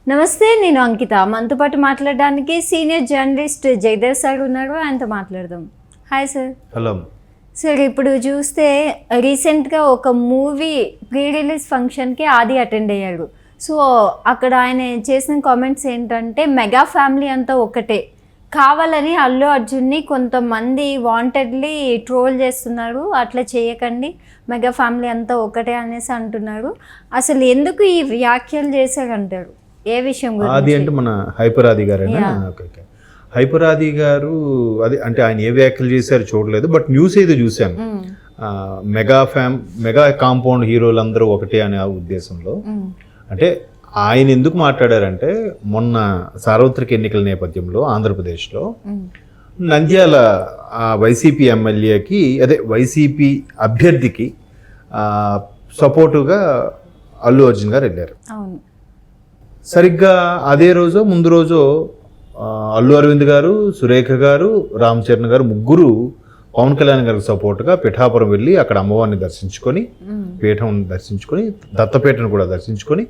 నమస్తే, నేను అంకిత. మనతో పాటు మాట్లాడడానికి సీనియర్ జర్నలిస్ట్ జయదేవ్ సార్ ఉన్నారు. ఆయనతో మాట్లాడదాం. Hi sir. హలో సార్, ఇప్పుడు చూస్తే రీసెంట్గా ఒక మూవీ ప్రీ రిలీజ్ ఫంక్షన్కి ఆది అటెండ్ అయ్యాడు. సో అక్కడ ఆయన చేసిన కామెంట్స్ ఏంటంటే, మెగా ఫ్యామిలీ అంతా ఒకటే, కావాలని అల్లు అర్జున్ని కొంతమంది వాంటెడ్లీ ట్రోల్ చేస్తున్నారు, అట్లా చేయకండి, మెగా ఫ్యామిలీ అంతా ఒకటే అనేసి అంటున్నారు. అసలు ఎందుకు ఈ వ్యాఖ్యలు చేశారంటారు? ఏ విషయం గురించి? ఆది అంటే మన హైపర్ ఆది గారేనా? ఓకే. హైపర్ ఆది గారు అది అంటే ఆయన ఏ వ్యాఖ్యలు చేశారు చూడలేదు, బట్ న్యూస్ అయితే చూశాను. మెగా కాంపౌండ్ హీరోలందరూ ఒకటే అనే ఉద్దేశంలో. అంటే ఆయన ఎందుకు మాట్లాడారంటే, మొన్న సార్వత్రిక ఎన్నికల నేపథ్యంలో ఆంధ్రప్రదేశ్లో నంద్యాల వైసీపీ ఎమ్మెల్యేకి, అదే వైసీపీ అభ్యర్థికి సపోర్టుగా అల్లు అర్జున్ గారు వెళ్ళారు. సరిగ్గా అదే రోజు ముందు రోజు అల్లు అరవింద్ గారు, సురేఖ గారు, రామ్ చరణ్ గారు ముగ్గురు పవన్ కళ్యాణ్ గారికి సపోర్ట్గా పిఠాపురం వెళ్ళి అక్కడ అమ్మవారిని దర్శించుకొని, పీఠం దర్శించుకొని, దత్తపీఠను కూడా దర్శించుకొని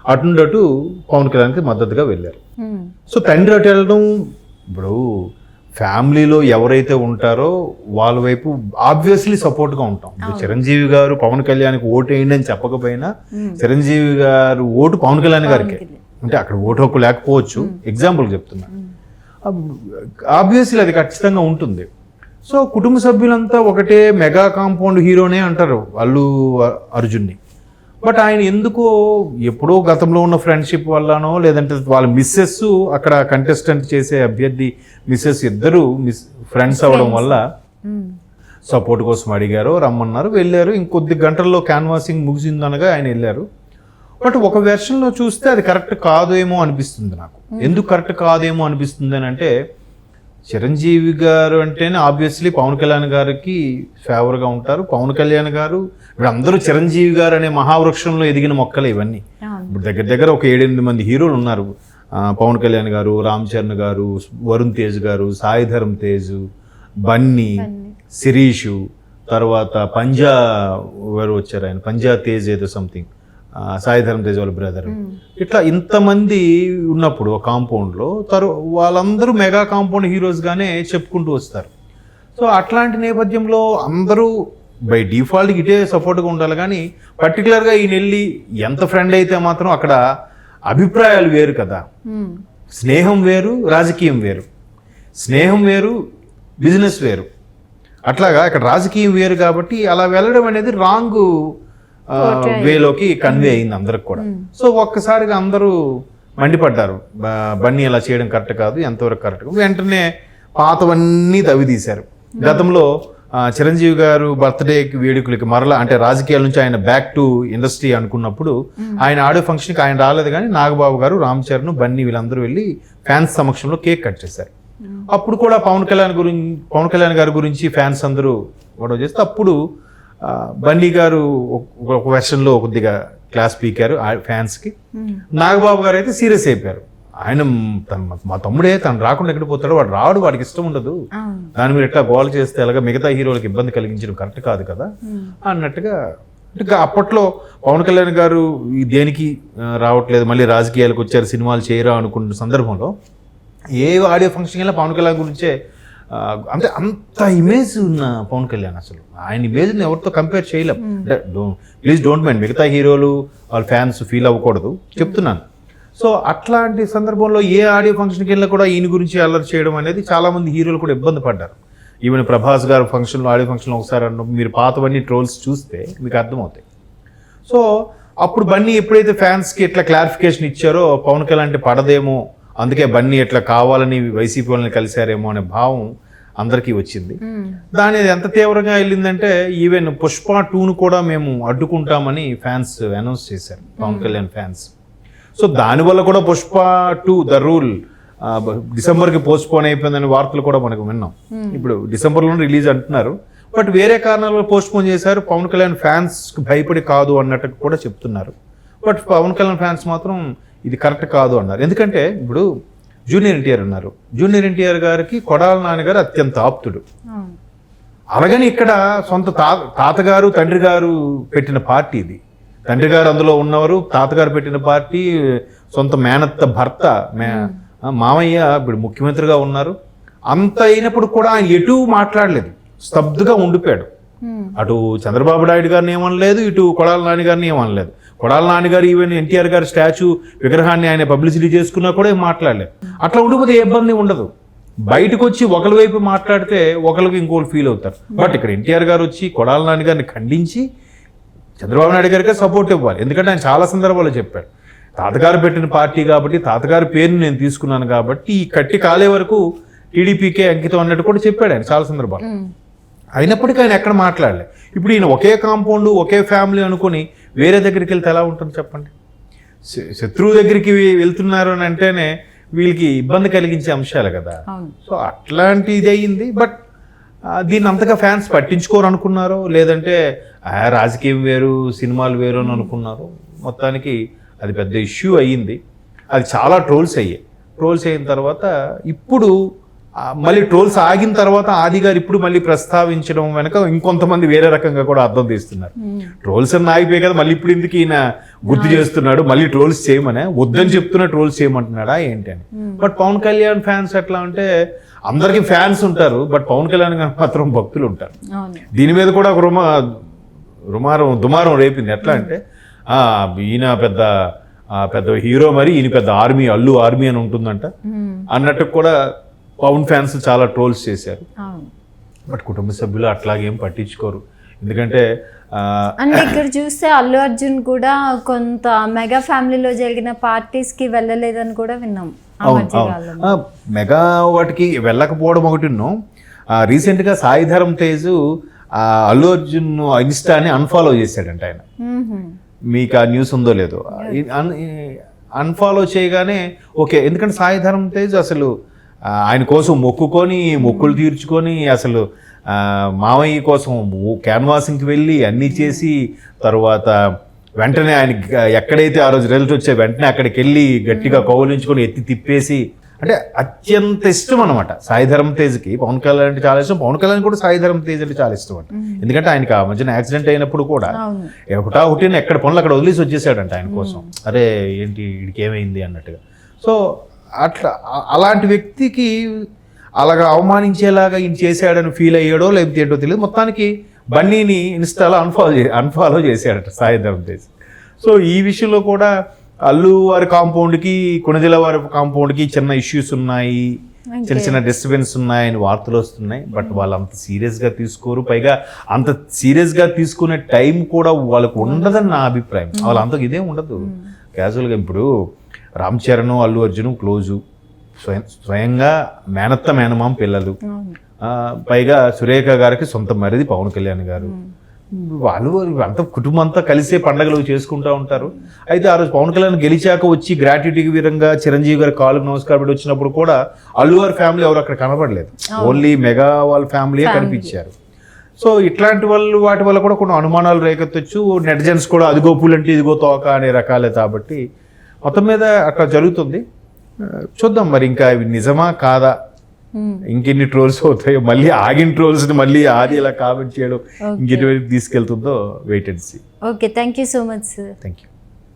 అటు పవన్ కళ్యాణ్కి మద్దతుగా వెళ్ళారు. సో తండ్రి అటు వెళ్ళడం, ఇప్పుడు ఫ్యామిలీలో ఎవరైతే ఉంటారో వాళ్ళ వైపు ఆబ్వియస్లీ సపోర్ట్గా ఉంటాం. ఇప్పుడు చిరంజీవి గారు పవన్ కళ్యాణ్కి ఓటు వేయండి అని చెప్పకపోయినా చిరంజీవి గారు ఓటు పవన్ కళ్యాణ్ గారికి, అంటే అక్కడ ఓటు హక్కు లేకపోవచ్చు, ఎగ్జాంపుల్ చెప్తున్నా, ఆబ్వియస్లీ అది ఖచ్చితంగా ఉంటుంది. సో కుటుంబ సభ్యులంతా ఒకటే, మెగా కాంపౌండ్ హీరోనే అంటారు అల్లు అర్జున్ని. బట్ ఆయన ఎందుకో ఎప్పుడో గతంలో ఉన్న ఫ్రెండ్షిప్ వల్లనో, లేదంటే వాళ్ళ మిస్సెస్, అక్కడ కంటెస్టెంట్ చేసే అభ్యర్థి మిస్సెస్ ఇద్దరు ఫ్రెండ్స్ అవ్వడం వల్ల సపోర్ట్ కోసం అడిగారు, రమ్మన్నారు, వెళ్ళారు. ఇంకొద్ది గంటల్లో క్యాన్వాసింగ్ ముగిసిందనగా ఆయన వెళ్ళారు. బట్ ఒక వెర్షన్లో చూస్తే అది కరెక్ట్ కాదేమో అనిపిస్తుంది నాకు. ఎందుకు కరెక్ట్ కాదేమో అనిపిస్తుంది అని అంటే, చిరంజీవి గారు అంటేనే ఆబ్వియస్లీ పవన్ కళ్యాణ్ గారికి ఫేవర్గా ఉంటారు. పవన్ కళ్యాణ్ గారు, ఇప్పుడు అందరూ చిరంజీవి గారు అనే మహావృక్షంలో ఎదిగిన మొక్కలు ఇవన్నీ. ఇప్పుడు దగ్గర ఒక 7-8 మంది హీరోలు ఉన్నారు. పవన్ కళ్యాణ్ గారు, రామ్ చరణ్ గారు, వరుణ్ తేజ్ గారు, సాయి ధరమ్ తేజ్, బన్నీ, శిరీషు, తర్వాత పంజా ఎవరు వచ్చారు, ఆయన పంజా తేజ్ ఏదో సంథింగ్, సాయి ధరమ్ తేజ్ వాళ్ళ బ్రదర్. ఇట్లా ఇంతమంది ఉన్నప్పుడు ఒక కాంపౌండ్లో వాళ్ళందరూ మెగా కాంపౌండ్ హీరోస్గానే చెప్పుకుంటూ వస్తారు. సో అట్లాంటి నేపథ్యంలో అందరూ బై డిఫాల్ట్కి ఇటే సపోర్ట్గా ఉండాలి, కానీ పర్టికులర్గా ఈయన వెళ్ళి ఎంత ఫ్రెండ్ అయితే మాత్రం అక్కడ అభిప్రాయాలు వేరు కదా. స్నేహం వేరు, రాజకీయం వేరు. స్నేహం వేరు, బిజినెస్ వేరు. అట్లాగా ఇక్కడ రాజకీయం వేరు కాబట్టి అలా వెళ్ళడం అనేది రాంగ్ వేలోకి కన్వే అయింది అందరికి కూడా. సో ఒక్కసారిగా అందరూ మండిపడ్డారు, బన్నీ అలా చేయడం కరెక్ట్ కాదు, ఎంతవరకు కరెక్ట్. వెంటనే పాతవన్నీ తవ్వితీశారు. గతంలో చిరంజీవి గారు బర్త్డేకి వేడుకలకి మరలా, అంటే రాజకీయాల నుంచి ఆయన బ్యాక్ టు ఇండస్ట్రీ అనుకున్నప్పుడు ఆయన ఆడియో ఫంక్షన్కి ఆయన రాలేదు, కానీ నాగబాబు గారు, రామ్ చరణ్, బన్నీ వీళ్ళందరూ వెళ్ళి ఫ్యాన్స్ సమక్షంలో కేక్ కట్ చేశారు. అప్పుడు కూడా పవన్ కళ్యాణ్ గారి గురించి ఫ్యాన్స్ అందరూ గొడవ చేస్తే, అప్పుడు బన్నీ గారు ఒక వెర్షన్లో కొద్దిగా క్లాస్ పీకారు ఫ్యాన్స్కి. నాగబాబు గారు అయితే సీరియస్ అయిపోయారు. ఆయన మా తమ్ముడే, తను రాకుండా ఎక్కడ పోతాడో, వాడు రాడు, వాడికి ఇష్టం ఉండదు, దాని మీద ఎట్లా గోల్ చేస్తే ఎలాగ మిగతా హీరోలకు ఇబ్బంది కలిగించడం కరెక్ట్ కాదు కదా అన్నట్టుగా. ఇంకా అప్పట్లో పవన్ కళ్యాణ్ గారు దేనికి రావట్లేదు, మళ్ళీ రాజకీయాలకు వచ్చారు, సినిమాలు చేయరా అనుకున్న సందర్భంలో ఏ ఆడియో ఫంక్షన్ అయినా పవన్ కళ్యాణ్ గురించే, అంటే అంత ఇమేజ్ ఉన్న పవన్ కళ్యాణ్, అసలు ఆయన ఇమేజ్ని ఎవరితో కంపేర్ చేయలేం. అంటే ప్లీజ్ డోంట్ మైండ్, మిగతా హీరోలు వాళ్ళ ఫ్యాన్స్ ఫీల్ అవ్వకూడదు చెప్తున్నాను. సో అట్లాంటి సందర్భంలో ఏ ఆడియో ఫంక్షన్కి వెళ్ళినా కూడా ఈయన గురించి అల్లరి చేయడం అనేది చాలామంది హీరోలు కూడా ఇబ్బంది పడ్డారు. ఈవెన్ ప్రభాస్ గారు ఫంక్షన్లో, ఆడియో ఫంక్షన్లో ఒకసారి అన్నప్పుడు మీరు పాతవన్నీ ట్రోల్స్ చూస్తే మీకు అర్థమవుతాయి. సో అప్పుడు బన్నీ ఎప్పుడైతే ఫ్యాన్స్కి ఇట్లా క్లారిఫికేషన్ ఇచ్చారో, పవన్ కళ్యాణ్ అంటే పడదేమో, అందుకే బన్నీ ఎట్లా కావాలని వైసీపీ వాళ్ళని కలిశారేమో అనే భావం అందరికీ వచ్చింది. దాని ఎంత తీవ్రంగా వెళ్ళిందంటే, ఈవెన్ పుష్ప 2ను కూడా మేము అడ్డుకుంటామని ఫ్యాన్స్ అనౌన్స్ చేశారు, పవన్ కళ్యాణ్ ఫ్యాన్స్. సో దానివల్ల కూడా పుష్ప 2 ద రూల్ డిసెంబర్కి పోస్ట్పోన్ అయిపోయిందని వార్తలు కూడా మనకు విన్నాం. ఇప్పుడు డిసెంబర్లో రిలీజ్ అంటున్నారు, బట్ వేరే కారణాల పోస్ట్పోన్ చేశారు. పవన్ కళ్యాణ్ ఫ్యాన్స్కి భయపడి కాదు అన్నట్టు కూడా చెప్తున్నారు. బట్ పవన్ కళ్యాణ్ ఫ్యాన్స్ మాత్రం ఇది కరెక్ట్ కాదు అన్నారు. ఎందుకంటే ఇప్పుడు జూనియర్ ఎన్టీఆర్ ఉన్నారు, జూనియర్ ఎన్టీఆర్ గారికి కొడాల నాన్నగారు అత్యంత ఆప్తుడు. అలాగని ఇక్కడ సొంత తాతగారు, తండ్రి గారు పెట్టిన పార్టీ ఇది. తండ్రి గారు అందులో ఉన్నవారు, తాతగారు పెట్టిన పార్టీ, సొంత మేనత్త భర్త మామయ్య ఇప్పుడు ముఖ్యమంత్రిగా ఉన్నారు. అంత అయినప్పుడు కూడా ఆయన ఎటు మాట్లాడలేదు, స్తబ్దుగా ఉండిపోయాడు. అటు చంద్రబాబు నాయుడు గారిని ఏమనలేదు, ఇటు కొడాల నాని గారిని ఏమనలేదు. కొడాల నాని గారు ఈవెన్ ఎన్టీఆర్ గారి స్టాచ్యూ విగ్రహాన్ని ఆయన పబ్లిసిటీ చేసుకున్నా కూడా ఏం మాట్లాడలేదు. అట్లా ఉండిపోతే ఏ ఇబ్బంది ఉండదు. బయటకు వచ్చి ఒకరి వైపు మాట్లాడితే ఒకరికి ఇంకోటి ఫీల్ అవుతారు. బట్ ఇక్కడ ఎన్టీఆర్ గారు వచ్చి కొడాల నాని గారిని ఖండించి చంద్రబాబు నాయుడు గారికి సపోర్ట్ ఇవ్వాలి. ఎందుకంటే ఆయన చాలా సందర్భాల్లో చెప్పాడు, తాతగారు పెట్టిన పార్టీ కాబట్టి, తాతగారి పేరుని నేను తీసుకున్నాను కాబట్టి ఈ కట్టి కాలే వరకు టీడీపీకే అంకితం అన్నట్టు కూడా చెప్పాడు ఆయన చాలా సందర్భాలు. అయినప్పటికీ ఆయన ఎక్కడ మాట్లాడలే. ఇప్పుడు ఈయన ఒకే కాంపౌండ్, ఒకే ఫ్యామిలీ అనుకుని వేరే దగ్గరికి వెళ్తే ఎలా ఉంటుంది చెప్పండి? శత్రువు దగ్గరికి వెళ్తున్నారు అని అంటేనే వీళ్ళకి ఇబ్బంది కలిగించే అంశాలు కదా. సో అట్లాంటి ఇది అయ్యింది. బట్ దీన్ని అంతగా ఫ్యాన్స్ పట్టించుకోరు అనుకున్నారు, లేదంటే రాజకీయం వేరు సినిమాలు వేరు అని అనుకున్నారు. మొత్తానికి అది పెద్ద ఇష్యూ అయ్యింది. అది చాలా ట్రోల్స్ అయ్యాయి. ట్రోల్స్ అయిన తర్వాత ఇప్పుడు మళ్ళీ ట్రోల్స్ ఆగిన తర్వాత ఆది గారు ఇప్పుడు మళ్ళీ ప్రస్తావించడం వెనక ఇంకొంతమంది వేరే రకంగా కూడా అర్థం తీస్తున్నారు. ట్రోల్స్ అన్న ఆగిపోయి కదా, మళ్ళీ ఇప్పుడు ఎందుకు ఈయన గుర్తు చేస్తున్నాడు, మళ్ళీ ట్రోల్స్ చేయమనే, వద్దని చెప్తున్నా ట్రోల్స్ చేయమంటున్నాడా ఏంటి అని. బట్ పవన్ కళ్యాణ్ ఫ్యాన్స్ ఎట్లా అంటే అందరికీ ఫ్యాన్స్ ఉంటారు, బట్ పవన్ కళ్యాణ్ గారు మాత్రం భక్తులు ఉంటారు. దీని మీద కూడా ఒక దుమారం రేపింది. ఎట్లా అంటే ఈయన పెద్ద హీరో, మరి ఈయన పెద్ద ఆర్మీ, అల్లు ఆర్మీ అని ఉంటుందంట అన్నట్టు కూడా పవన్ ఫ్యాన్స్ చాలా ట్రోల్స్ చేశారు. బట్ కుటుంబ సభ్యులు అట్లాగేం పట్టించుకోరు. ఎందుకంటే అంటే ఇక్కడ చూస్తే అల్లు అర్జున్ కూడా కొంత మెగా ఫ్యామిలీలో జరిగిన పార్టీస్ కి వెళ్ళలేదని కూడా విన్నాం. మెగా వాటికి వెళ్ళకపోవడం ఒకటి. రీసెంట్గా సాయిధరం తేజ్ అల్లు అర్జున్ ఇన్స్టాని అన్ఫాలో చేశాడంట ఆయన. మీకు ఆ న్యూస్ ఉందో లేదో? అన్ఫాలో చేయగానే ఓకే, ఎందుకంటే సాయిధరం తేజ్ అసలు ఆయన కోసం మొక్కులు తీర్చుకొని అసలు మామయ్య కోసం క్యాన్వాసింగ్కి వెళ్ళి అన్నీ చేసి తర్వాత వెంటనే ఆయన ఎక్కడైతే ఆ రోజు రిజల్ట్ వచ్చే వెంటనే అక్కడికి వెళ్ళి గట్టిగా కౌలించుకొని ఎత్తి తిప్పేసి, అంటే అత్యంత ఇష్టం అనమాట సాయిధరం తేజ్కి. పవన్ కళ్యాణ్ అంటే చాలా ఇష్టం, పవన్ కళ్యాణ్ కూడా సాయిధరం తేజ్ అంటే చాలా ఇష్టం అంట. ఎందుకంటే ఆయనకి ఆ మధ్యన యాక్సిడెంట్ అయినప్పుడు కూడా ఒకటిని ఎక్కడ పనులు అక్కడ వదిలేసి వచ్చేసాడంట ఆయన కోసం. అరే ఏంటి వీడికి ఏమైంది అన్నట్టుగా. సో అట్లా అలాంటి వ్యక్తికి అలాగా అవమానించేలాగా ఈయన చేశాడని ఫీల్ అయ్యాడో లేకపోతే ఏంటో తెలియదు. మొత్తానికి బన్నీని ఇన్స్టాలో అన్ఫాలో చేశాడట సాయిధరం తేజ్. సో ఈ విషయంలో కూడా అల్లు వారి కాంపౌండ్కి కొణిదెల వారి కాంపౌండ్కి చిన్న ఇష్యూస్ ఉన్నాయి, చిన్న డిస్టర్బెన్స్ ఉన్నాయని వార్తలు వస్తున్నాయి. బట్ వాళ్ళు అంత సీరియస్గా తీసుకోరు. పైగా అంత సీరియస్గా తీసుకునే టైం కూడా వాళ్ళకు ఉండదని నా అభిప్రాయం. వాళ్ళు అంతకు ఇదే ఉండదు. క్యాజువల్గా ఇప్పుడు రామ్ చరణ్ అల్లు అర్జున్ క్లోజు, స్వయంగా మేనమామ పిల్లలు, పైగా సురేఖ గారికి సొంత మరిది పవన్ కళ్యాణ్ గారు. వాళ్ళు అంతా కుటుంబం అంతా కలిసే పండగలు చేసుకుంటూ ఉంటారు. అయితే ఆ రోజు పవన్ కళ్యాణ్ గెలిచాక వచ్చి గ్రాట్యుటీ విధంగా చిరంజీవి గారి కాళ్ళకు నమస్కారం పెట్టి వచ్చినప్పుడు కూడా అల్లు వారి ఫ్యామిలీ ఎవరు అక్కడ కనబడలేదు, ఓన్లీ మెగా వాళ్ళ ఫ్యామిలీయే కనిపించారు. సో ఇట్లాంటి వాటి వల్ల కూడా కొన్ని అనుమానాలు రేకెత్తొచ్చు. నెటిజన్స్ కూడా అదిగో పూలంటే ఇదిగో తోక అనే రకాలే. కాబట్టి మొత్తం మీద అట్లా జరుగుతుంది. చూద్దాం మరి ఇంకా ఇవి నిజమా కాదా, ఇంకెన్ని ట్రోల్స్ అవుతాయో, మళ్ళీ ఆగిన ట్రోల్స్ని మళ్ళీ ఆది ఇలా కామెంట్ చేయడం ఇంకెటువంటి తీసుకెళ్తుందో wait and see. Okay, thank you so much sir. Thank you.